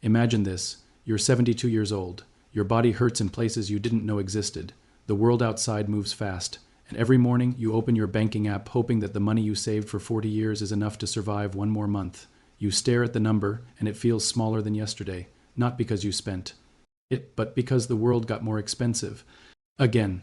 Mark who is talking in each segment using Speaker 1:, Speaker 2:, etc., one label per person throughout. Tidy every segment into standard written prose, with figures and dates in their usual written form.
Speaker 1: Imagine this. You're 72 years old. Your body hurts in places you didn't know existed. The world outside moves fast. And every morning you open your banking app hoping that the money you saved for 40 years is enough to survive one more month. You stare at the number and it feels smaller than yesterday. Not because you spent it, but because the world got more expensive. Again.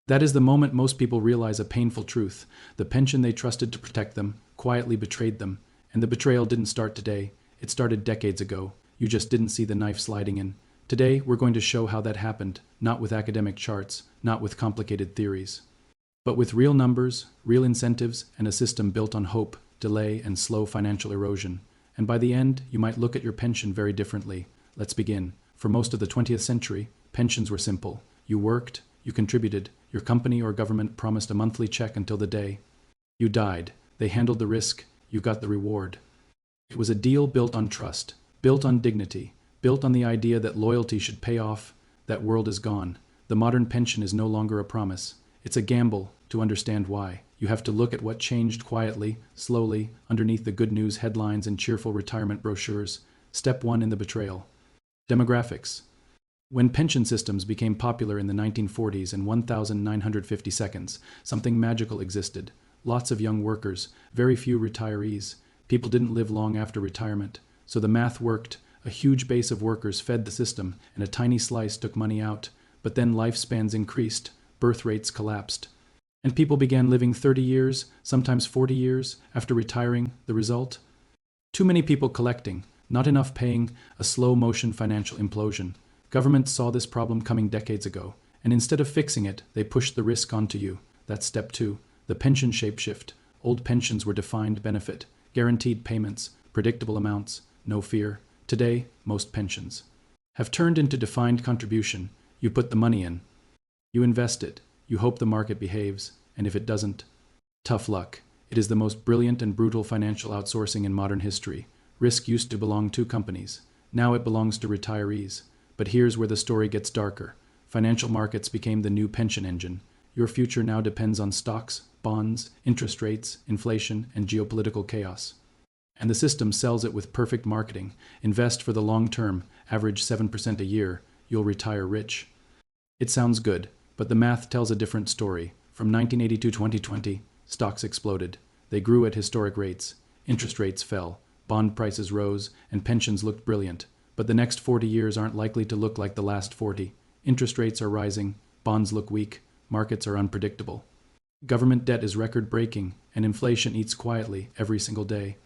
Speaker 1: That is the moment most people realize a painful truth. The pension they trusted to protect them quietly betrayed them. And the betrayal didn't start today. It started decades ago. You just didn't see the knife sliding in. Today, we're going to show how that happened, not with academic charts, not with complicated theories, but with real numbers, real incentives, and a system built on hope, delay, and slow financial erosion. And by the end, you might look at your pension very differently. Let's begin. For most of the 20th century, pensions were simple. You worked, you contributed, your company or government promised a monthly check until the day you died. They handled the risk, you got the reward. It was a deal built on trust, built on dignity, built on the idea that loyalty should pay off. That world is gone. The modern pension is no longer a promise. It's a gamble. To understand why, you have to look at what changed quietly, slowly, underneath the good news headlines and cheerful retirement brochures. Step 1 in the betrayal. Demographics. When pension systems became popular in the 1940s and 1950 seconds, something magical existed. Lots of young workers, very few retirees. People didn't live long after retirement, so the math worked. A huge base of workers fed the system, and a tiny slice took money out. But then lifespans increased, birth rates collapsed, and people began living 30 years, sometimes 40 years, after retiring. The result? Too many people collecting, not enough paying, a slow-motion financial implosion. Governments saw this problem coming decades ago, and instead of fixing it, they pushed the risk onto you. That's step 2, the pension shapeshift. Old pensions were defined benefit, guaranteed payments, predictable amounts, no fear. Today, most pensions have turned into defined contribution. You put the money in. You invest it. You hope the market behaves, and if it doesn't, tough luck. It is the most brilliant and brutal financial outsourcing in modern history. Risk used to belong to companies. Now it belongs to retirees. But here's where the story gets darker. Financial markets became the new pension engine. Your future now depends on stocks, bonds, interest rates, inflation, and geopolitical chaos. And the system sells it with perfect marketing. Invest for the long term, average 7% a year. You'll retire rich. It sounds good. But the math tells a different story. From 1980 to 2020, stocks exploded. They grew at historic rates. Interest rates fell. Bond prices rose, and pensions looked brilliant. But the next 40 years aren't likely to look like the last 40. Interest rates are rising. Bonds look weak. Markets are unpredictable. Government debt is record-breaking, and inflation eats quietly every single day.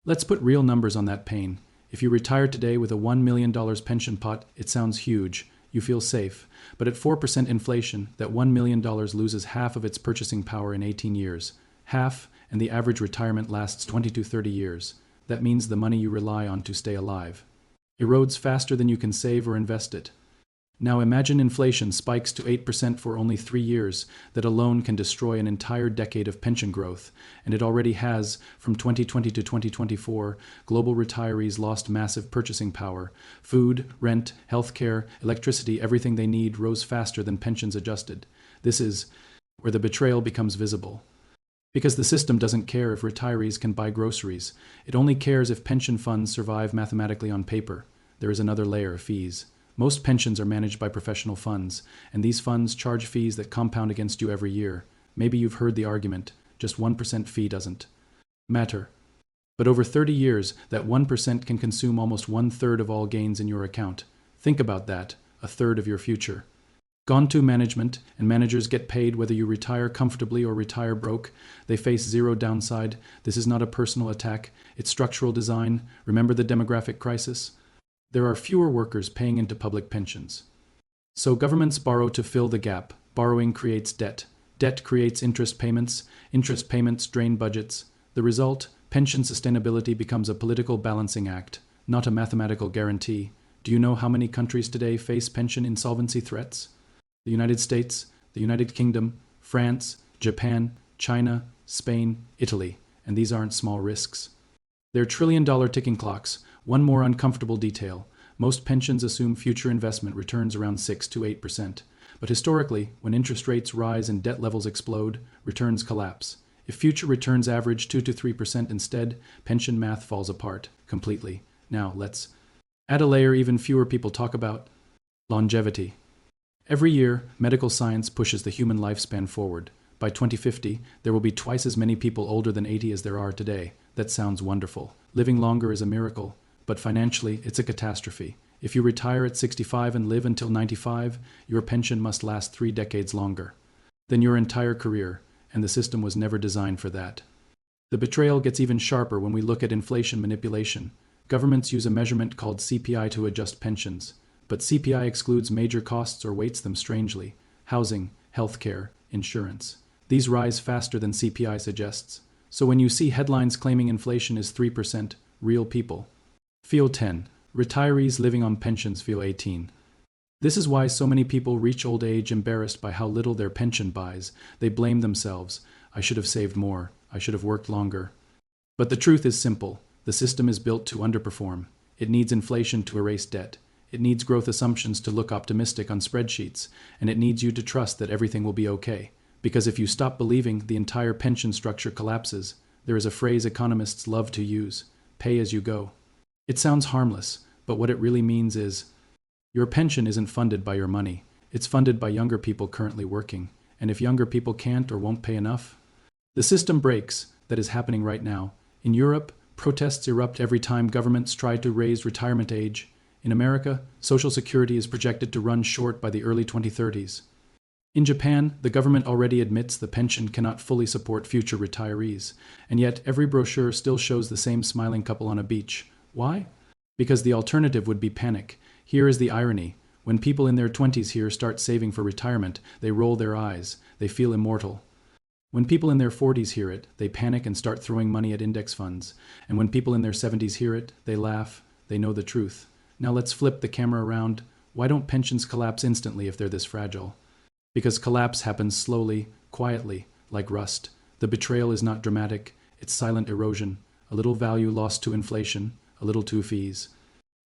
Speaker 1: Let's put real numbers on that pain. If you retire today with a $1 million pension pot, it sounds huge. You feel safe, but at 4% inflation, that $1 million loses half of its purchasing power in 18 years. Half, and the average retirement lasts 20 to 30 years. That means the money you rely on to stay alive erodes faster than you can save or invest it. Now imagine inflation spikes to 8% for only 3 years. That alone can destroy an entire decade of pension growth, and it already has. From 2020 to 2024, global retirees lost massive purchasing power. Food, rent, healthcare, electricity, everything they need rose faster than pensions adjusted. This is where the betrayal becomes visible. Because the system doesn't care if retirees can buy groceries. It only cares if pension funds survive mathematically on paper. There is another layer: fees. Most pensions are managed by professional funds, and these funds charge fees that compound against you every year. Maybe you've heard the argument, just 1% fee doesn't matter. But over 30 years, that 1% can consume almost 1/3 of all gains in your account. Think about that, a third of your future. Gone to management, and managers get paid whether you retire comfortably or retire broke. They face zero downside. This is not a personal attack, it's structural design. Remember the demographic crisis? There are fewer workers paying into public pensions. So governments borrow to fill the gap. Borrowing creates debt. Debt creates interest payments. Interest payments drain budgets. The result? Pension sustainability becomes a political balancing act, not a mathematical guarantee. Do you know how many countries today face pension insolvency threats? The United States, the United Kingdom, France, Japan, China, Spain, Italy. And these aren't small risks. They're trillion-dollar ticking clocks. One more uncomfortable detail. Most pensions assume future investment returns around 6 to 8%. But historically, when interest rates rise and debt levels explode, returns collapse. If future returns average 2 to 3% instead, pension math falls apart completely. Now, let's Add a layer even fewer people talk about: longevity. Every year, medical science pushes the human lifespan forward. By 2050, there will be twice as many people older than 80 as there are today. That sounds wonderful. Living longer is a miracle, but financially, it's a catastrophe. If you retire at 65 and live until 95, your pension must last 3 decades longer than your entire career, and the system was never designed for that. The betrayal gets even sharper when we look at inflation manipulation. Governments use a measurement called CPI to adjust pensions, but CPI excludes major costs or weights them strangely: housing, healthcare, insurance. These rise faster than CPI suggests. So when you see headlines claiming inflation is 3%, real people feel 10. Retirees living on pensions feel 18. This is why so many people reach old age embarrassed by how little their pension buys. They blame themselves. I should have saved more. I should have worked longer. But the truth is simple. The system is built to underperform. It needs inflation to erase debt. It needs growth assumptions to look optimistic on spreadsheets. And it needs you to trust that everything will be okay. Because if you stop believing, the entire pension structure collapses. There is a phrase economists love to use: pay as you go. It sounds harmless, but what it really means is, your pension isn't funded by your money. It's funded by younger people currently working. And if younger people can't or won't pay enough, the system breaks. That is happening right now. In Europe, protests erupt every time governments try to raise retirement age. In America, Social Security is projected to run short by the early 2030s. In Japan, the government already admits the pension cannot fully support future retirees, and yet every brochure still shows the same smiling couple on a beach. Why? Because the alternative would be panic. Here is the irony. When people in their 20s here start saving for retirement, they roll their eyes. They feel immortal. When people in their 40s hear it, they panic and start throwing money at index funds. And when people in their 70s hear it, they laugh. They know the truth. Now let's flip the camera around. Why don't pensions collapse instantly if they're this fragile? Because collapse happens slowly, quietly, like rust. The betrayal is not dramatic. It's silent erosion. A little value lost to inflation. A little too fees.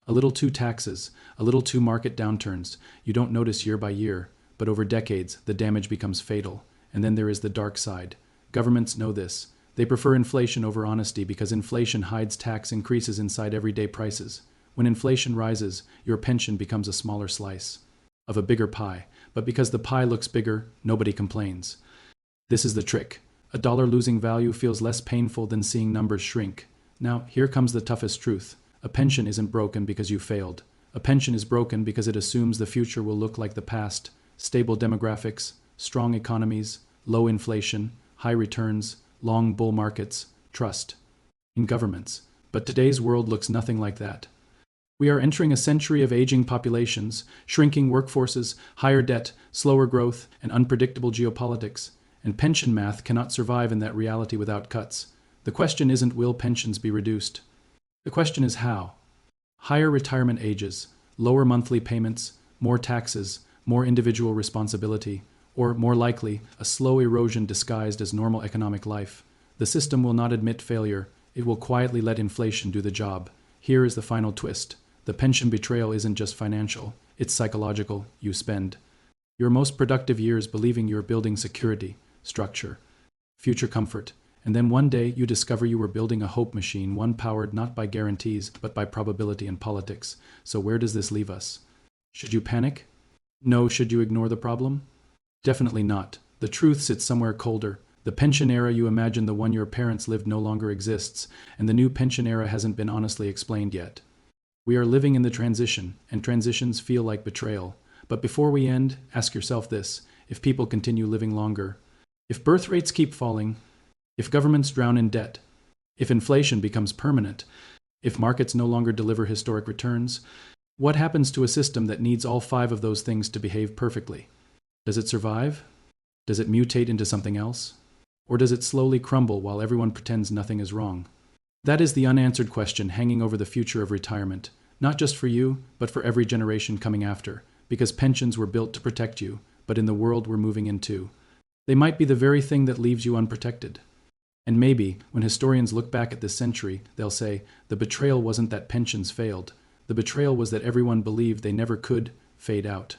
Speaker 1: A little too taxes. A little too market downturns. You don't notice year by year, but over decades, the damage becomes fatal. And then there is the dark side. Governments know this. They prefer inflation over honesty because inflation hides tax increases inside everyday prices. When inflation rises, your pension becomes a smaller slice of a bigger pie. But because the pie looks bigger, nobody complains. This is the trick. A dollar losing value feels less painful than seeing numbers shrink. Now, here comes the toughest truth. A pension isn't broken because you failed. A pension is broken because it assumes the future will look like the past: stable demographics, strong economies, low inflation, high returns, long bull markets, trust in governments. But today's world looks nothing like that. We are entering a century of aging populations, shrinking workforces, higher debt, slower growth, and unpredictable geopolitics. And pension math cannot survive in that reality without cuts. The question isn't will pensions be reduced? The question is how. Higher retirement ages, lower monthly payments, more taxes, more individual responsibility, or, more likely, a slow erosion disguised as normal economic life. The system will not admit failure. It will quietly let inflation do the job. Here is the final twist. The pension betrayal isn't just financial. It's psychological. You spend your most productive years believing you're building security, structure, future comfort. And then one day you discover you were building a hope machine, one powered not by guarantees, but by probability and politics. So where does this leave us? Should you panic? No. Should you ignore the problem? Definitely not. The truth sits somewhere colder. The pension era you imagine, the one your parents lived, no longer exists, and the new pension era hasn't been honestly explained yet. We are living in the transition, and transitions feel like betrayal. But before we end, ask yourself this: if people continue living longer, if birth rates keep falling, if governments drown in debt, if inflation becomes permanent, if markets no longer deliver historic returns, what happens to a system that needs all 5 of those things to behave perfectly? Does it survive? Does it mutate into something else? Or does it slowly crumble while everyone pretends nothing is wrong? That is the unanswered question hanging over the future of retirement, not just for you, but for every generation coming after, because pensions were built to protect you, but in the world we're moving into, they might be the very thing that leaves you unprotected. And maybe, when historians look back at this century, they'll say, the betrayal wasn't that pensions failed. The betrayal was that everyone believed they never could fade out.